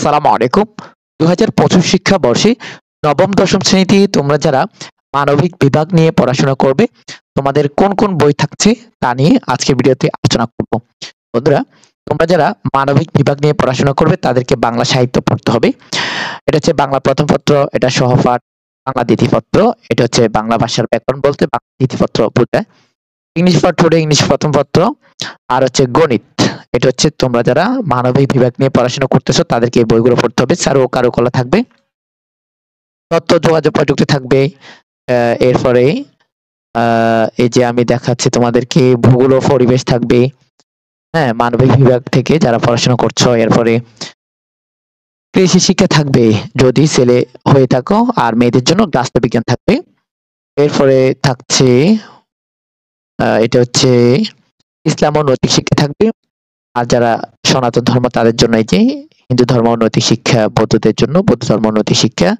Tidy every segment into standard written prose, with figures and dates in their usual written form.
আসসালামু আলাইকুম। ২০২৫ শিক্ষাবর্ষে নবম দশম শ্রেণীতে তোমরা যারা মানবিক বিভাগ নিয়ে পড়াশোনা করবে, তোমাদের কোন কোন বই থাকছে তা নিয়ে আজকের ভিডিওতে আলোচনা করব। বন্ধুরা, তোমরা যারা মানবিক বিভাগ নিয়ে পড়াশোনা করবে তাদেরকে বাংলা সাহিত্য পড়তে হবে। এটা হচ্ছে বাংলা প্রথম পত্র, এটা সহপাঠ, বাংলা দ্বিতীয় পত্র, এটা হচ্ছে বাংলা ভাষার ব্যাকরণ বলতে বাংলা দ্বিতীয় পত্র বোঝায়। ইংলিশ পাঠ হলে ইংলিশ প্রথম পত্র, আর হচ্ছে গণিত। এটা হচ্ছে তোমরা যারা মানবিক বিভাগ নিয়ে পড়াশোনা করতেছো তাদেরকে এই বইগুলো পড়তে হবে। চারু ও কারুকলা থাকবে, তথ্য যোগাযোগ প্রযুক্তি থাকবে, এরপরে এই যে আমি দেখাচ্ছি তোমাদেরকে ভূগোল ও পরিবেশ থাকবে। হ্যাঁ, মানবিক বিভাগ থেকে যারা পড়াশোনা করছো। এরপরে কৃষি শিক্ষা থাকবে যদি ছেলে হয়ে থাকো, আর মেয়েদের জন্য রাষ্ট্রবিজ্ঞান থাকবে। এরপরে থাকছে এটা হচ্ছে ইসলাম ও নৈতিক শিক্ষা থাকবে। আর যারা সনাতন ধর্ম তাদের জন্য এই যে হিন্দু ধর্ম ও নৈতিক শিক্ষা, বৌদ্ধদের জন্য বৌদ্ধ ধর্ম ও নৈতিক শিক্ষা,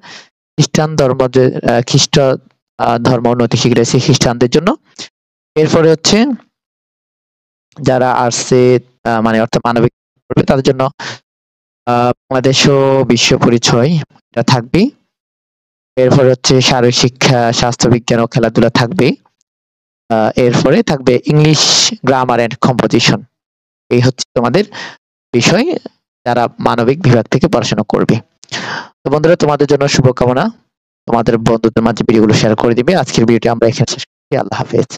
খ্রিস্টান ধর্ম যে খ্রিস্ট ধর্ম ও নৈতিক শিক্ষা রয়েছে খ্রিস্টানদের জন্য। এরপরে হচ্ছে যারা আর্টসে মানে অর্থাৎ মানবিক পড়বে তাদের জন্য বাংলাদেশ ও বিশ্ব পরিচয় এটা থাকবে। এরপরে হচ্ছে শারীরিক শিক্ষা, স্বাস্থ্য বিজ্ঞান ও খেলাধুলা থাকবে। এরপরে থাকবে ইংলিশ গ্রামার এন্ড কম্পোজিশন। এই হচ্ছে তোমাদের বিষয় যারা মানবিক বিভাগ থেকে পড়াশোনা করবে। তো বন্ধুরা, তোমাদের জন্য শুভকামনা। তোমাদের বন্ধুদের মাঝে ভিডিওগুলো শেয়ার করে দিবে। আজকের ভিডিওটি আমরা এখানে শেষ করছি। আল্লাহ হাফেজ।